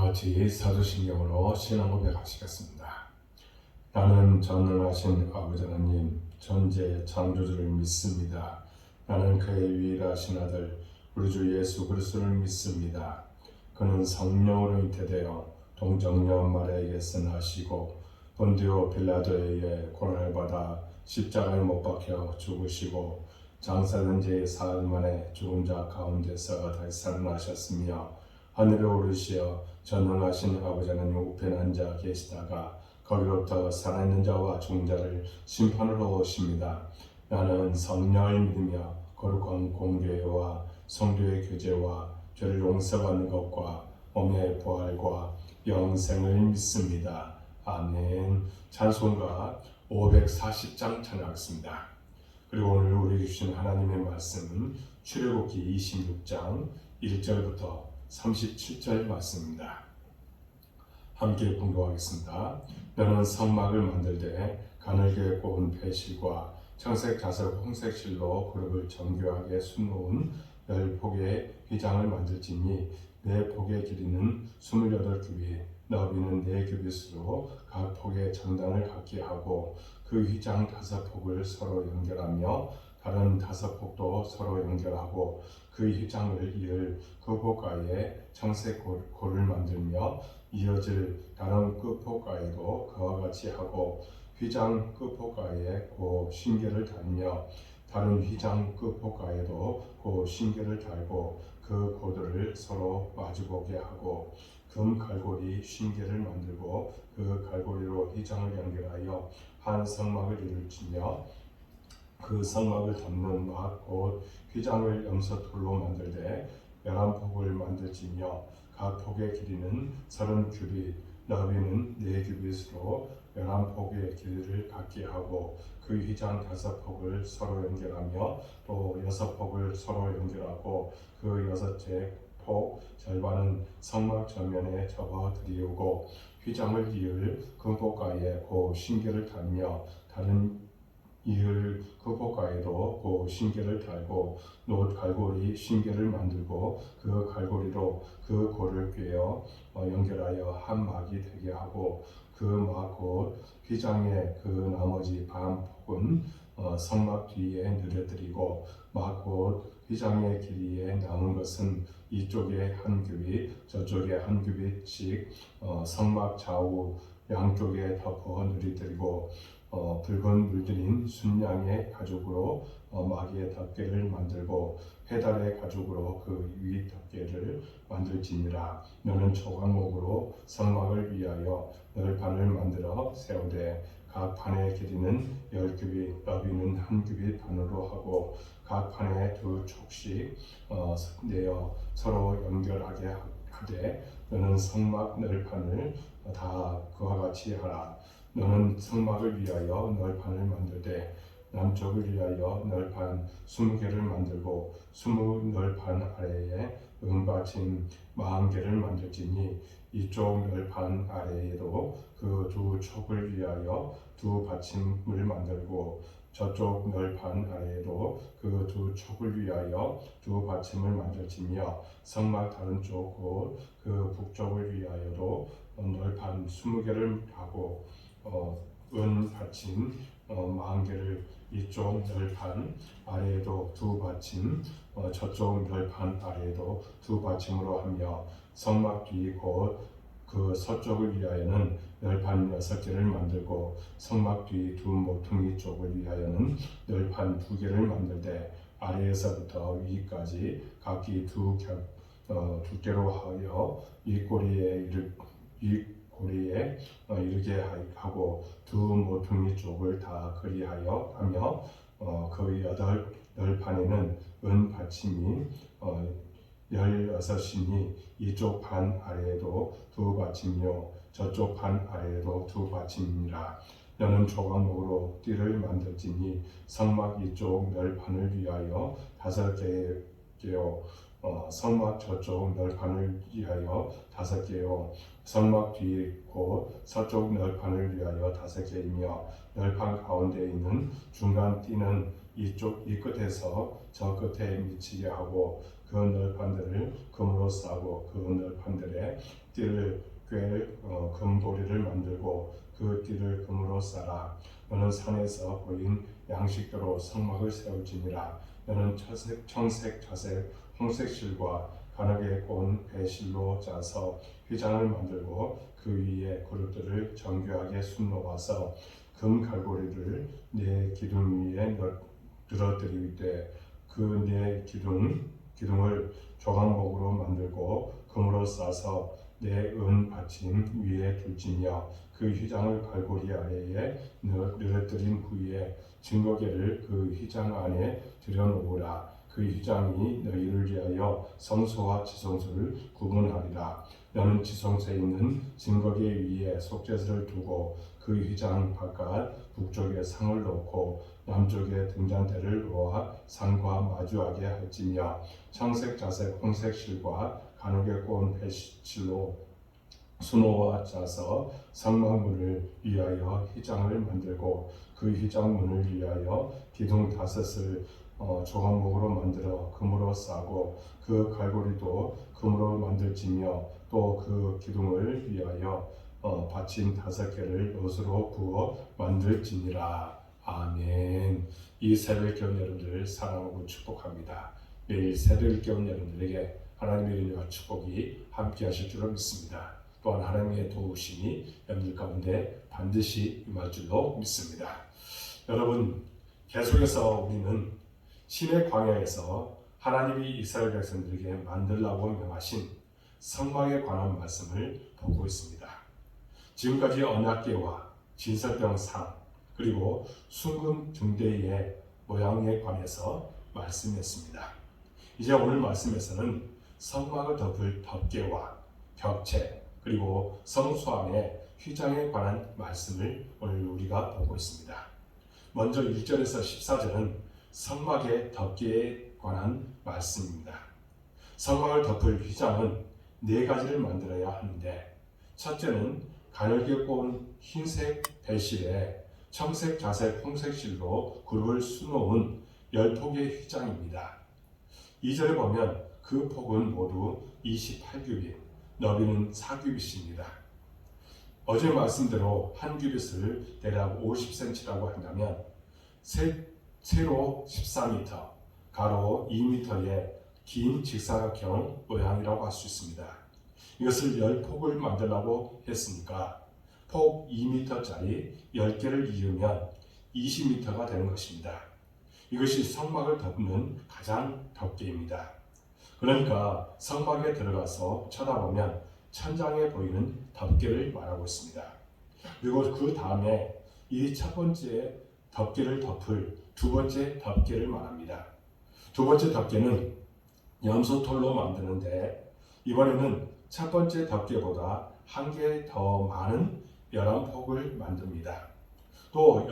같이 사도신경으로 신앙 고백하시겠습니다. 나는 전능하신 아버지 하나님 전제 창조주를 믿습니다. 나는 그의 유일하신 아들 우리 주 예수 그리스도를 믿습니다. 그는 성령으로 잉태되어 동정녀 마리아에게서 나시고 본디오 빌라도에 의해 고난을 받아 십자가에 못 박혀 죽으시고 장사된 지 사흘 만에 죽은 자 가운데서 다시 살아나셨으며 하늘에 오르시어 전능하신 아버지 하나님 우편에 앉아 계시다가 거기로부터 살아있는 자와 죽은 자를 심판으로 오십니다. 나는 성령을 믿으며 거룩한 공교회와 성도의 교제와 죄를 용서받는 것과 몸의 부활과 영생을 믿습니다. 아멘. 찬송가 540장 찬양하겠습니다. 그리고 오늘 우리에게 주신 하나님의 말씀은 출애굽기 26장 1절부터 37절 말씀입니다. 함께 공독하겠습니다. 너는 성막을 만들되 가늘게 꼽은 배실과 청색 자석 홍색 실로 그룹을 정교하게 수놓은 10폭의 휘장을 만들지니 네 폭의 길이는 28규빗 너비는 4규빗으로 각 폭의 장단을 갖게 하고 그 휘장 5폭을 서로 연결하며 다른 5폭도 서로 연결하고 그 휘장을 이을 그 폭가에 청색 골을 만들며 이어질 다른 끝폭가에도 그와 같이 하고 휘장 끝폭가에 그 신계를 달며 다른 휘장 끝폭가에도 그 신계를 달고 그 고도를 서로 마주보게 하고 금 갈고리 신계를 만들고 그 갈고리로 휘장을 연결하여 한 성막을 이루치며 그 성막을 덮는 막 곧 휘장을 염소돌로 만들되 11폭을 만들지며 각 폭의 길이는 30규빗 너비는 4규빗으로 11폭의 길이를 갖게 하고 그 휘장 5폭을 서로 연결하며 또 6폭을 서로 연결하고 그 6째 폭 절반은 성막 전면에 접어 들이우고 휘장을 이을 금폭가에 그 신계를 달며 다른 이을 금폭가에도 그 신계를 달고 놋 갈고리 신계를 만들고 그 갈고리로 그 골을 꿰어 연결하여 한 막이 되게 하고 그 막 곧 휘장의 그 나머지 반 폭은 성막 뒤에 늘려드리고 막 곧 휘장의 길이에 남은 것은 이쪽에 한 규빗 저쪽에 한 규빗씩 성막 좌우 양쪽에 덮어 늘려드리고 붉은 물들인 순양의 가죽으로 마기의 덮개를 만들고 페달의 가죽으로 그 위 덮개를 만들지니라. 너는 조각목으로 성막을 위하여 널판을 만들어 세우되 각 판의 길이는 10규빗 너비는 1규빗 반으로 하고 각 판에 2촉씩 내어 서로 연결하게 하되 너는 성막 널판을 다 그와 같이 하라. 너는 성막을 위하여 널판을 만들되 남쪽을 위하여 널판 20개를 만들고 20널판 아래에 은받침 40개를 만들지니 이쪽 널판 아래에도 그 2촉을 위하여 2받침을 만들고 저쪽 널판 아래에도 그 2촉을 위하여 2받침을 만들지며 성막 다른 쪽 곧 그 북쪽을 위하여도 널판 20개를 하고 은 받침 40개를 이쪽 널판 아래에도 2받침 저쪽 널판 아래에도 2받침으로 하며 성막 뒤 곧 그 서쪽을 위하여는 널판 6개를 만들고 성막 뒤 2 모퉁이 쪽을 위하여는 널판 2개를 만들되 아래에서부터 위까지 각기 2개로 하여 이 고리에 이르게 하고 2 모퉁이 쪽을 다 그리하여 하며 그 8 널판에는 은 받침이 16이니 이쪽 판 아래에도 2받침이요 저쪽 판 아래에도 2받침이니라. 너는 조각목으로 띠를 만들지니 성막 이쪽 널판을 위하여 5개요 성막 저쪽 널판을 위하여 5개요 성막 뒤 곧 서쪽 널판을 위하여 5개이며 널판 가운데 있는 중간 띠는 이 끝에서 저 끝에 미치게 하고 그 널판들을 금으로 싸고 그 널판들에 띠를 꿰 금고리를 만들고 그 띠를 금으로 싸라. 너는 산에서 보인 양식대로 성막을 세울지니라. 너는 청색, 자색, 홍색 실과 가늘게 꼰 배실로 짜서 휘장을 만들고 그 위에 그릇들을 정교하게 숨놓아서 금 갈고리를 네 기둥 위에 늘어뜨리되 그 네 기둥을 조각목으로 만들고 금으로 싸서 내 은 받침 위에 둘지며 그 휘장을 갈고리 아래에 늘어뜨린 후에 증거계를 그 휘장 안에 들여놓으라. 그 휘장이 너희를 위하여 성소와 지성소를 구분하리라. 너는 지성소에 있는 증거계 위에 속죄소를 두고 그 휘장 바깥 북쪽에 상을 놓고 남쪽에 등잔대를 놓아 상과 마주하게 할지며 청색, 자색, 홍색 실과 가늘게 꼰 배실로 수놓아 짜서 성막문을 위하여 휘장을 만들고 그 휘장문을 위하여 기둥 5을 조각목으로 만들어 금으로 싸고 그 갈고리도 금으로 만들지며 또 그 기둥을 위하여 받침 5개를 롯으로 부어 만들지니라. 아멘. 이 새벽 깨운 여러분들을 사랑하고 축복합니다. 매일 새벽을 깨운 여러분들에게 하나님의 은혜와 축복이 함께 하실 줄로 믿습니다. 또한 하나님의 도우심이 여러분들 가운데 반드시 임할 줄로 믿습니다. 여러분, 계속해서 우리는 신의 광야에서 하나님이 이스라엘 백성들에게 만들라고 명하신 성막에 관한 말씀을 보고 있습니다. 지금까지 언약궤와 진설병 상 그리고 순금 등대의 모양에 관해서 말씀했습니다. 이제 오늘 말씀에서는 성막을 덮을 덮개와 벽체 그리고 성소 안의 휘장에 관한 말씀을 오늘 우리가 보고 있습니다. 먼저 1절에서 14절은 성막의 덮개에 관한 말씀입니다. 성막을 덮을 휘장은 4가지를 만들어야 하는데 첫째는 가늘게 꼰 흰색 배실에 청색, 자색, 홍색 실로 그룹을 수놓은 10폭의 휘장입니다. 2절에 보면 그 폭은 모두 28규빗, 너비는 4규빗입니다. 어제 말씀대로 한 규빗을 대략 50cm라고 한다면 세로 14m, 가로 2m의 긴 직사각형 모양이라고 할 수 있습니다. 이것을 10폭을 만들라고 했으니까 폭 2m짜리 10개를 이으면 20m가 되는 것입니다. 이것이 성막을 덮는 가장 덮개입니다. 그러니까 성막에 들어가서 쳐다보면 천장에 보이는 덮개를 말하고 있습니다. 그리고 그 다음에 이 첫 번째 덮개를 덮을 두 번째 덮개를 말합니다. 두 번째 덮개는 염소털로 만드는데 이번에는 첫 번째 덮개보다 한 개 더 많은 11폭을 만듭니다. 또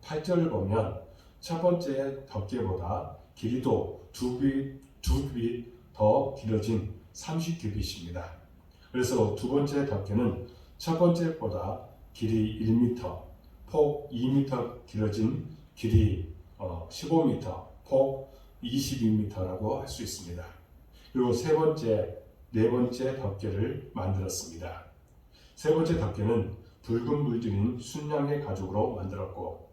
8절을 보면 첫 번째 덮개보다 길이도 2규빗 더 길어진 30규빗입니다. 그래서 두 번째 덮개는 첫 번째보다 길이 1m, 폭 2m 길어진 길이 15m, 폭 22m라고 할 수 있습니다. 그리고 네 번째 덮개를 만들었습니다. 세 번째 덮개는 붉은 물들인 순양의 가죽으로 만들었고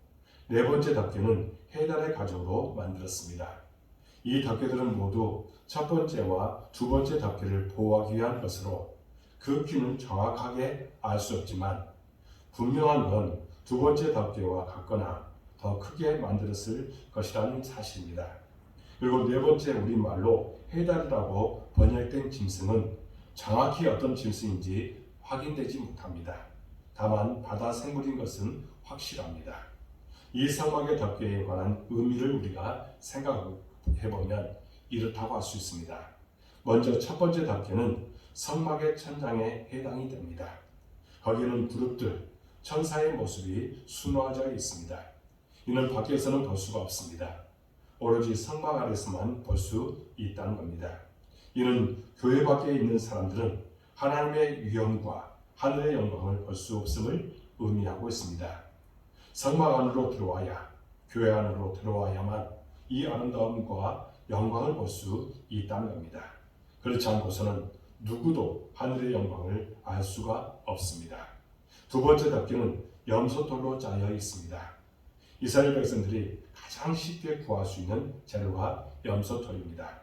네 번째 덮개는 해달의 가죽으로 만들었습니다. 이 덮개들은 모두 첫 번째와 두 번째 덮개를 보호하기 위한 것으로 그 키는 정확하게 알 수 없지만 분명한 건 두 번째 덮개와 같거나 더 크게 만들었을 것이라는 사실입니다. 그리고 네 번째 우리말로 해달이라고 번역된 짐승은 정확히 어떤 짐승인지 확인되지 못합니다. 다만 바다 생물인 것은 확실합니다. 이 성막의 덮개에 관한 의미를 우리가 생각해보면 이렇다고 할 수 있습니다. 먼저 첫 번째 덮개는 성막의 천장에 해당이 됩니다. 거기에는 그룹들, 천사의 모습이 수놓아져 있습니다. 이는 밖에서는 볼 수가 없습니다. 오로지 성막 안에서만 볼 수 있다는 겁니다. 이는 교회 밖에 있는 사람들은 하나님의 위엄과 하늘의 영광을 볼 수 없음을 의미하고 있습니다. 성막 안으로 들어와야, 교회 안으로 들어와야만 이 아름다움과 영광을 볼 수 있다는 겁니다. 그렇지 않고서는 누구도 하늘의 영광을 알 수가 없습니다. 두 번째 덮개는 염소돌로 짜여 있습니다. 이스라엘 백성들이 가장 쉽게 구할 수 있는 재료가 염소돌입니다.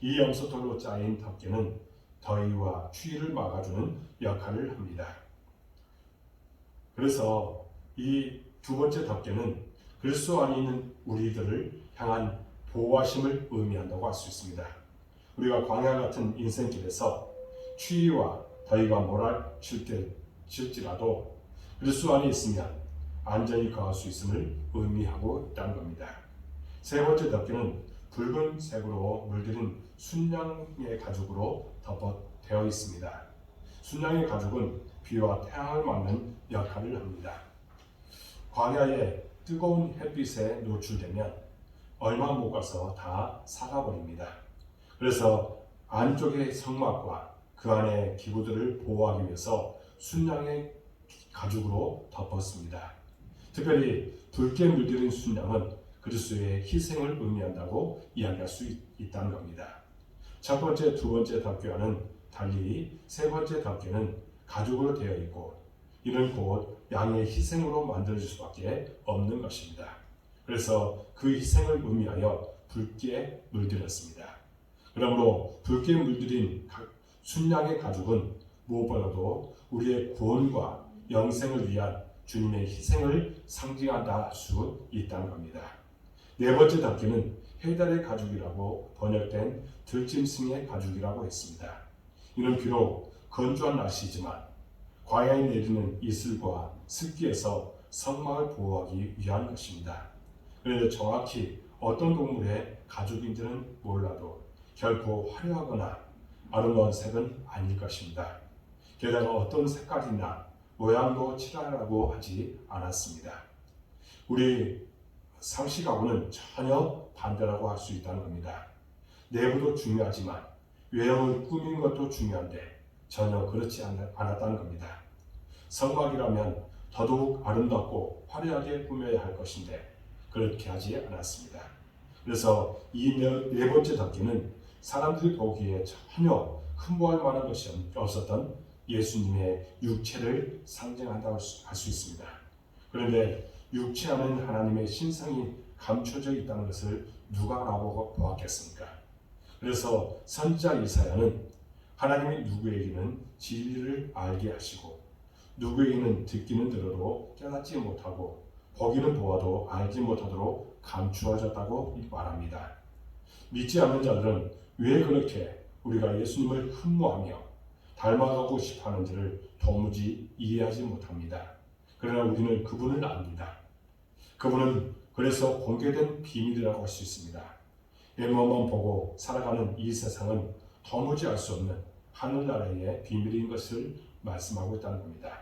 이 염소돌로 짜인 덮개는 더위와 추위를 막아주는 역할을 합니다. 그래서 이 두 번째 덮개는 그리스도 안에 있는 우리들을 향한 보호하심을 의미한다고 할 수 있습니다. 우리가 광야 같은 인생길에서 추위와 더위가 몰아칠지라도 그리스도 안에 있으면 안전히 거할 수 있음을 의미하고 있다는 겁니다. 세 번째 덮개는 붉은색으로 물들인 순양의 가죽으로 되어 있습니다. 순양의 가죽은 비와 태양을 막는 역할을 합니다. 광야에 뜨거운 햇빛에 노출되면 얼마 못 가서 다 사가버립니다. 그래서 안쪽의 성막과 그 안의 기구들을 보호하기 위해서 순양의 가죽으로 덮었습니다. 특별히 붉게 물들인 순양은 그리스도의 희생을 의미한다고 이야기할 수 있다는 겁니다. 첫 번째, 두 번째 덮개와는 달리 세 번째 덮개는 가죽으로 되어 있고 이는 곧 양의 희생으로 만들어질 수밖에 없는 것입니다. 그래서 그 희생을 의미하여 붉게 물들였습니다. 그러므로 붉게 물들인 순양의 가죽은 무엇보다도 우리의 구원과 영생을 위한 주님의 희생을 상징한다 할 수 있다는 겁니다. 네 번째 덮개는 해달의 가죽이라고 번역된 들짐승의 가죽이라고 했습니다. 이는 비록 건조한 날씨지만 광야에 내리는 이슬과 습기에서 성막을 보호하기 위한 것입니다. 그런데 정확히 어떤 동물의 가죽인지는 몰라도 결코 화려하거나 아름다운 색은 아닐 것입니다. 게다가 어떤 색깔이나 모양도 칠하라고 하지 않았습니다. 우리 상식하고는 전혀 반대라고 할 수 있다는 겁니다. 내부도 중요하지만 외형을 꾸민 것도 중요한데 전혀 그렇지 않았다는 겁니다. 성막이라면 더더욱 아름답고 화려하게 꾸며야 할 것인데 그렇게 하지 않았습니다. 그래서 이 네 번째 덮개는 사람들이 보기에 전혀 흠모할 만한 것이 없었던 예수님의 육체를 상징한다고 할 수 있습니다. 그런데 육체 안에는 하나님의 신성이 감춰져 있다는 것을 누가 알아보고 보았겠습니까? 그래서 선지자 이사야는 하나님이 누구에게는 진리를 알게 하시고 누구에게는 듣기는 들어도 깨닫지 못하고 보기는 보아도 알지 못하도록 감추어졌다고 말합니다. 믿지 않는 자들은 왜 그렇게 우리가 예수님을 흠모하며 닮아가고 싶어하는지를 도무지 이해하지 못합니다. 그러나 우리는 그분을 압니다. 그분은 그래서 공개된 비밀이라고 할 수 있습니다. 외모만 보고 살아가는 이 세상은 도무지 알 수 없는 하늘나라의 비밀인 것을 말씀하고 있다는 겁니다.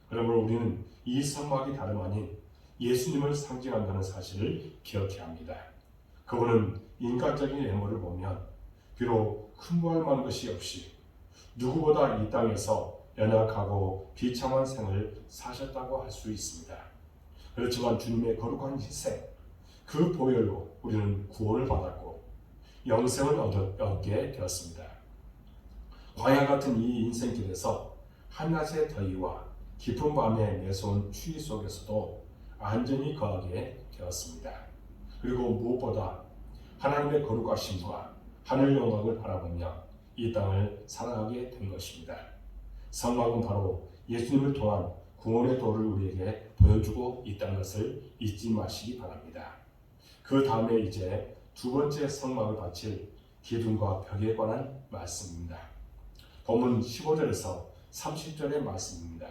그러므로 우리는 이 성막이 다름 아닌 예수님을 상징한다는 사실을 기억해야 합니다. 그분은 인간적인 외모를 보면 비록 흠모할 만한 것이 없이 누구보다 이 땅에서 연약하고 비참한 생을 사셨다고 할 수 있습니다. 그렇지만 주님의 거룩한 희생, 그 보혈로 우리는 구원을 받았고 영생을 얻게 되었습니다. 광야 같은 이 인생길에서 한낮의 더위와 깊은 밤에 매서운 추위 속에서도 안전히 거하게 되었습니다. 그리고 무엇보다 하나님의 거룩하심과 하늘 영광을 바라보며 이 땅을 살아가게 된 것입니다. 성막은 바로 예수님을 통한 구원의 도를 우리에게 보여주고 있다는 것을 잊지 마시기 바랍니다. 그 다음에 이제 두 번째 성막을 바칠 기둥과 벽에 관한 말씀입니다. 본문 15절에서 30절의 말씀입니다.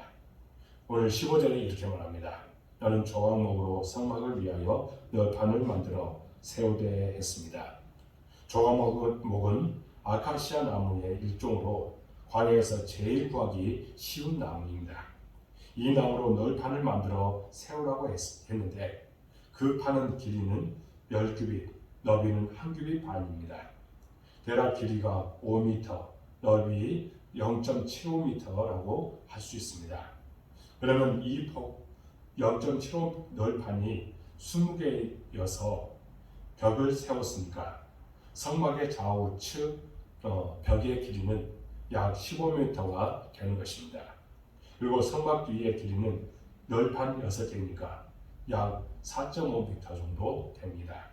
오늘 15절에 이렇게 말합니다. 너는 조각목으로 성막을 위하여 널판을 만들어 세우되 했습니다. 조각목은 아카시아 나무의 일종으로 광야에서 제일 구하기 쉬운 나무입니다. 이 나무로 널판을 만들어 세우라고 했는데 그 판은 길이는 10규빗, 너비는 1규빗 반입니다. 대략 길이가 5m, 넓이 0.75m라고 할 수 있습니다. 그러면 이 0.75 널판이 20개여서 벽을 세웠으니까 성막의 좌우측 벽의 길이는 약 15m가 되는 것입니다. 그리고 성막 뒤의 길이는 널판 6개니까 약 4.5m 정도 됩니다.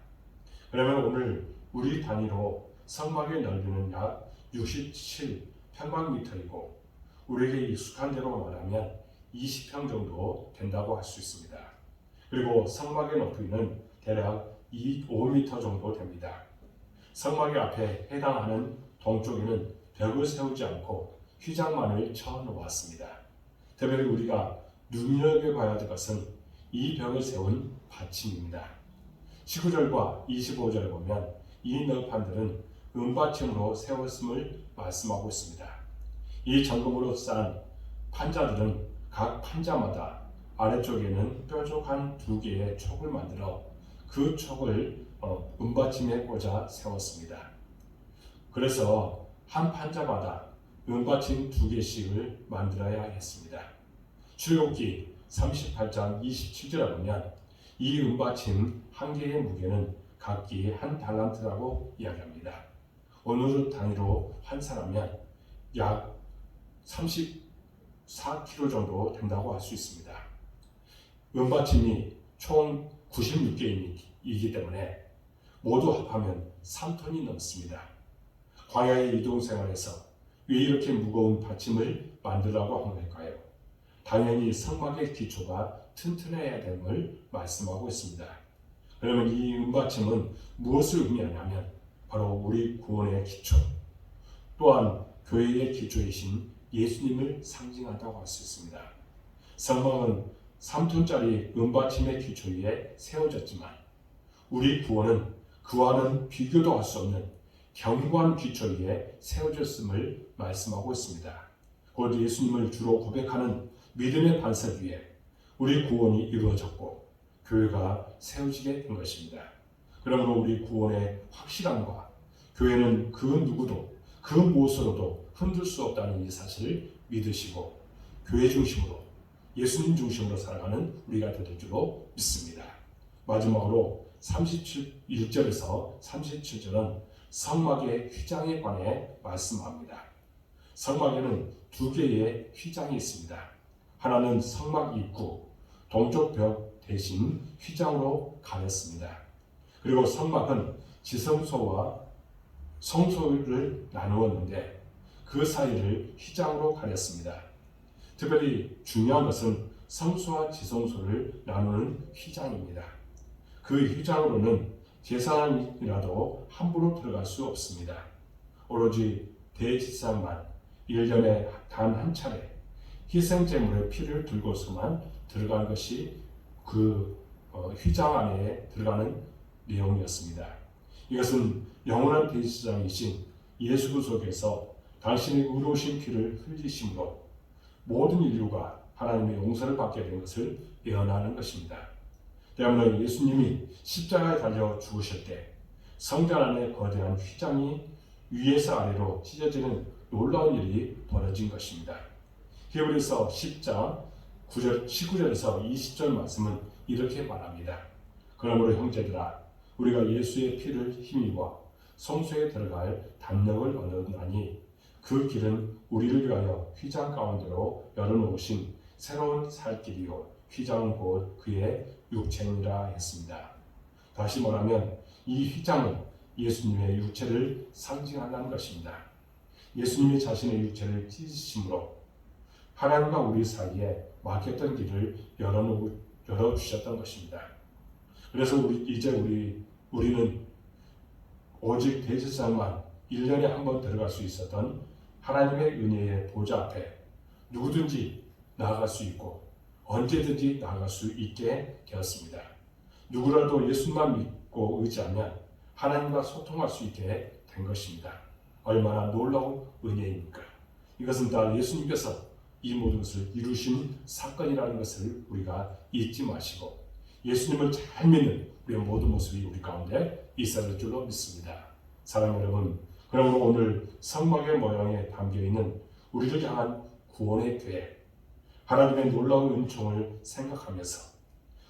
그러면 오늘 우리 단위로 성막의 넓이는 약 67평방미터이고 우리에게 익숙한 대로 말하면 20평 정도 된다고 할 수 있습니다. 그리고 성막의 높이는 대략 5m 정도 됩니다. 성막의 앞에 해당하는 동쪽에는 벽을 세우지 않고 휘장만을 쳐 놓았습니다. 특별히 우리가 눈여겨봐야 될 것은 이 벽을 세운 받침입니다. 19절과 25절에 보면 이 널판들은 은받침으로 세웠음을 말씀하고 있습니다. 이 정금으로 싼 판자들은 각 판자마다 아래쪽에는 뾰족한 2개의 촉을 만들어 그 촉을 은받침에 꽂아 세웠습니다. 그래서 한 판자마다 은받침 2개씩을 만들어야 했습니다. 출애굽기 38장 27절에 보면 이 은받침 한 개의 무게는 각기 한 달란트라고 이야기합니다. 오늘 단위로 환산하면 약 34kg 정도 된다고 할 수 있습니다. 은받침이 총 96개이기 때문에 모두 합하면 3톤이 넘습니다. 광야의 이동 생활에서 왜 이렇게 무거운 받침을 만들라고 한 걸까요? 당연히 성막의 기초가 튼튼해야 됨을 말씀하고 있습니다. 그러면 이 은받침은 무엇을 의미하냐면 바로 우리 구원의 기초, 또한 교회의 기초이신 예수님을 상징한다고 할 수 있습니다. 성막은 3톤짜리 은받침의 기초 위에 세워졌지만 우리 구원은 그와는 비교도 할 수 없는 견고한 기초 위에 세워졌음을 말씀하고 있습니다. 곧 예수님을 주로 고백하는 믿음의 반석 위에 우리 구원이 이루어졌고 교회가 세워지게 된 것입니다. 그러므로 우리 구원의 확실함과 교회는 그 누구도 그 무엇으로도 흔들 수 없다는 이 사실을 믿으시고 교회 중심으로 예수님 중심으로 살아가는 우리가 될 줄로 믿습니다. 마지막으로 31절에서 37절은 성막의 휘장에 관해 말씀합니다. 성막에는 2개의 휘장이 있습니다. 하나는 성막 입구, 동쪽 벽 대신 휘장으로 가렸습니다. 그리고 성막은 지성소와 성소를 나누었는데 그 사이를 휘장으로 가렸습니다. 특별히 중요한 것은 성소와 지성소를 나누는 휘장입니다. 그 휘장으로는 제사장이라도 함부로 들어갈 수 없습니다. 오로지 대제사장만 1년에 단 한 차례 희생제물의 피를 들고서만 들어간 것이 그 휘장 안에 들어가는 내용이었습니다. 이것은 영원한 대제사장이신 예수 그리스도께서 당신의 의로우신 피를 흘리심으로 모든 인류가 하나님의 용서를 받게 된 것을 예언하는 것입니다. 때문에 예수님이 십자가에 달려 죽으실 때 성전 안에 거대한 휘장이 위에서 아래로 찢어지는 놀라운 일이 벌어진 것입니다. 히브리서 10장 19절에서 20절 말씀은 이렇게 말합니다. 그러므로 형제들아 우리가 예수의 피를 힘입어 성소에 들어갈 담력을 얻었나니 그 길은 우리를 위하여 휘장 가운데로 열어놓으신 새로운 살 길이요 휘장은 곧 그의 육체니라 했습니다. 다시 말하면 이 휘장은 예수님의 육체를 상징한다는 것입니다. 예수님이 자신의 육체를 찢으심으로 하나님과 우리 사이에 막혔던 길을 열어주셨던 것입니다. 그래서 우리는 오직 대제사장만 1년에 한 번 들어갈 수 있었던 하나님의 은혜의 보좌 앞에 누구든지 나아갈 수 있고 언제든지 나아갈 수 있게 되었습니다. 누구라도 예수만 믿고 의지하면 하나님과 소통할 수 있게 된 것입니다. 얼마나 놀라운 은혜입니까? 이것은 다 예수님께서 이 모든 것을 이루신 사건이라는 것을 우리가 잊지 마시고 예수님을 잘 믿는 우리의 모든 모습이 우리 가운데 있어야 될 줄로 믿습니다. 사랑하는 여러분, 그러므로 오늘 성막의 모양에 담겨있는 우리를 향한 구원의 교회, 하나님의 놀라운 은총을 생각하면서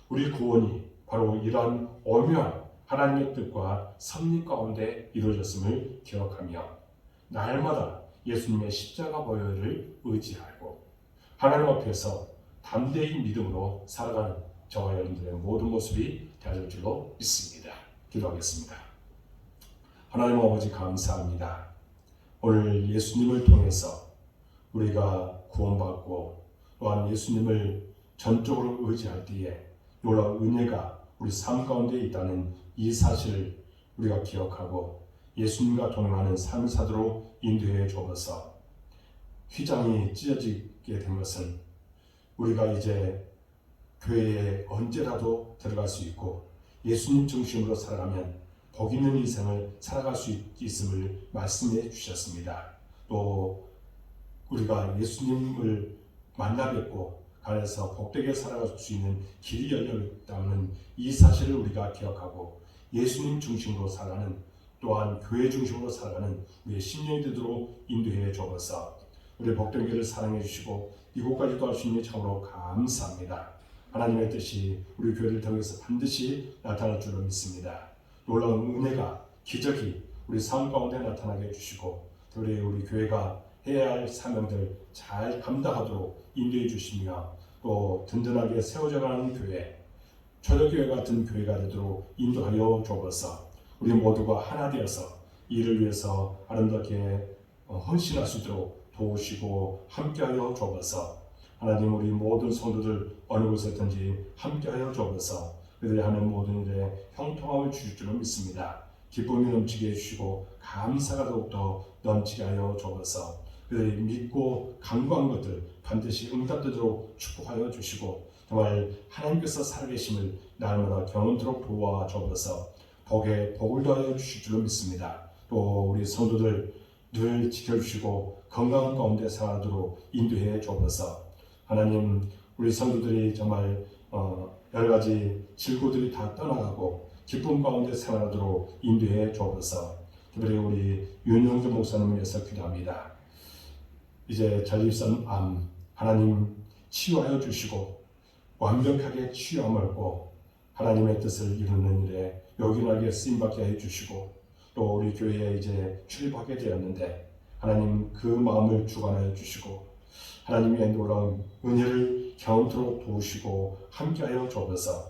우리 구원이 바로 이러한 오묘한 하나님의 뜻과 섭리 가운데 이루어졌음을 기억하며 날마다 예수님의 십자가 보혈을 의지하고 하나님 앞에서 담대히 믿음으로 살아가는 저와 여러분들의 모든 모습이 되어질 줄로 믿습니다. 기도하겠습니다. 하나님 아버지 감사합니다. 오늘 예수님을 통해서 우리가 구원받고 또한 예수님을 전적으로 의지할 때에 놀라운 은혜가 우리 삶 가운데 있다는 이 사실을 우리가 기억하고 예수님과 동행하는 삶의 사도로 인도해 주어서 휘장이 찢어지게 된 것은 우리가 이제 교회에 언제라도 들어갈 수 있고 예수님 중심으로 살아가면 복 있는 인생을 살아갈 수 있음을 말씀해 주셨습니다. 또 우리가 예수님을 만나 뵙고 안에서 복되게 살아갈 수 있는 길이 열려있다는 이 사실을 우리가 기억하고 예수님 중심으로 살아가는 또한 교회 중심으로 살아가는 우리의 심령이 되도록 인도해 주어서 우리 복된 교회를 사랑해 주시고 이곳까지도 할 수 있는 참으로 감사합니다. 하나님의 뜻이 우리 교회를 통해서 반드시 나타날 줄로 믿습니다. 놀라운 은혜가 기적이 우리 삶 가운데 나타나게 해주시고 우리 교회가 해야 할 사명들 잘 감당하도록 인도해 주시며 또 든든하게 세워져가는 교회, 초대교회 같은 교회가 되도록 인도하여 주옵소서. 우리 모두가 하나 되어서 이를 위해서 아름답게 헌신할 수 있도록 도우시고 함께하여 주옵소서. 하나님 우리 모든 성도들 어느 곳에든지 함께하여 주옵소서. 그들이 하는 모든 일에 형통함을 주실 줄로 믿습니다. 기쁨이 넘치게 해주시고 감사가 더욱더 넘치게 하여 주옵소서. 그들이 믿고 간구한 것들 반드시 응답되도록 축복하여 주시고 정말 하나님께서 살아계심을 날마다 경험토록 도와 주옵소서. 복에 복을 더하여 주실 줄로 믿습니다. 또 우리 성도들 늘 지켜주시고 건강한 가운데 살아도록 인도해 주옵소서. 하나님 우리 성도들이 정말 여러 가지 질고들이 다 떠나가고 기쁨 가운데 생활하도록 인도해 주옵소서. 특별히 우리 윤영주 목사님을 위해서 기도합니다. 이제 전립선 암 하나님 치유하여 주시고 완벽하게 치유함을 얻고 하나님의 뜻을 이루는 일에 요긴하게 쓰임받게 해주시고 또 우리 교회에 이제 출입하게 되었는데 하나님 그 마음을 주관하여 주시고 하나님의 놀라운 은혜를 경험토록 도우시고 함께하여 주옵소서.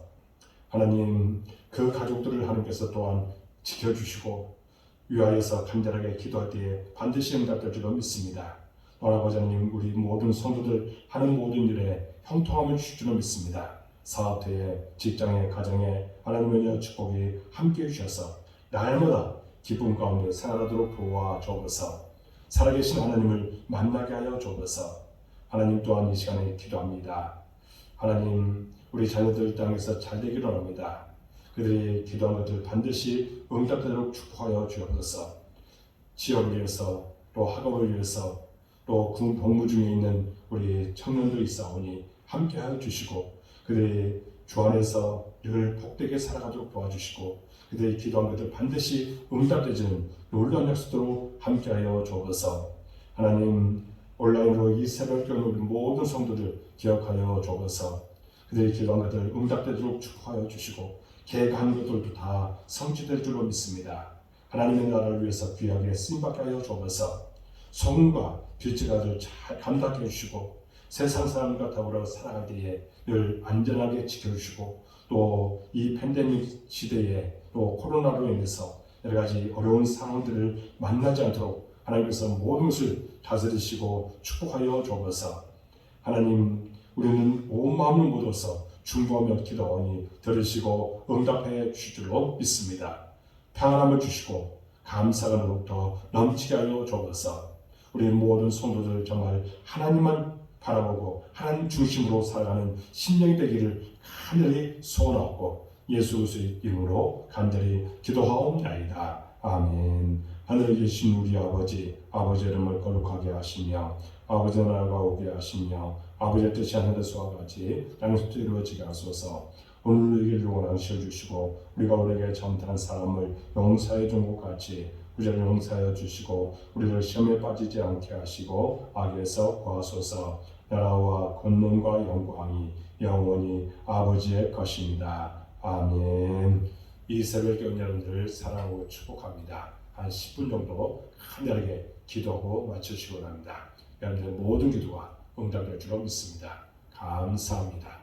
하나님 그 가족들을 하나님께서 또한 지켜주시고 위하여서 간절하게 기도할 때에 반드시 응답될 줄로 믿습니다. 아버지 하나님 우리 모든 성도들 하는 모든 일에 형통함을 주실 줄로 믿습니다. 사업대에 직장에 가정에 하나님의 은혜와 축복이 함께해 주셔서 날마다 기쁨 가운데 생활하도록 도와 주옵소서. 살아계신 하나님을 만나게 하여 주옵소서. 하나님 또한 이 시간에 기도합니다. 하나님 우리 자녀들 땅에서 잘 되기를 원합니다. 그들이 기도한 것들 반드시 응답되도록 축복하여 주옵소서. 지역을 위해서 또 학업을 위해서 또 군 복무 중에 있는 우리 청년들이 있사오니 함께하여 주시고 그들이 주 안에서 늘 복되게 살아가도록 도와주시고 그들이 기도한 것들 반드시 응답되지는 놀라운 약속으로 함께하여 주옵소서. 하나님 온라인으로 이 새벽에 우리 모든 성도들 기억하여 주옵소서. 그들이 기도한 것들 응답되도록 축복하여 주시고 계획한 것들도 다 성취될 줄로 믿습니다. 하나님의 나라를 위해서 귀하게 쓰임받게 하여 주옵소서. 소금과 빛의 가를 잘 감당해 주시고 세상 사람과 더불어 살아갈 때에 늘 안전하게 지켜주시고 또 이 팬데믹 시대에 또 코로나로 인해서 여러 가지 어려운 상황들을 만나지 않도록 하나님께서 모든 것을 다스리시고 축복하여 주옵소서. 하나님 우리는 온 마음을 묻어서 중보하며 기도하니 들으시고 응답해 주실 줄로 믿습니다. 평안함을 주시고 감사가 더욱더 넘치게 하여 주옵소서. 우리 모든 성도들 정말 하나님만 바라보고 하나님 중심으로 살아가는 심령이 되기를 간절히 소원하고 예수 그리스도의 이름으로 간절히 기도하옵나이다. 아멘. 하늘에 계신 우리 아버지 이름을 거룩하게 하시며 아버지의 나라가 오게 하시며 아버지의 뜻이 하늘에서와 같이 땅에서도 이루어지게 하소서. 오늘 우리에게 용을 안시어 주시고 우리가 우리에게 잘못한 사람을 용서해 준 것 같이 우리를 용서하여 주시고 우리를 시험에 빠지지 않게 하시고 악에서 구하소서. 나라와 권능과 영광이 영원히 아버지의 것입니다. 아멘. 이 새벽에 여러분들을 사랑하고 축복합니다. 한 10분 정도 간단하게 기도하고 마치시기 바랍니다. 여러분들의 모든 기도가 응답될 줄로 믿습니다. 감사합니다.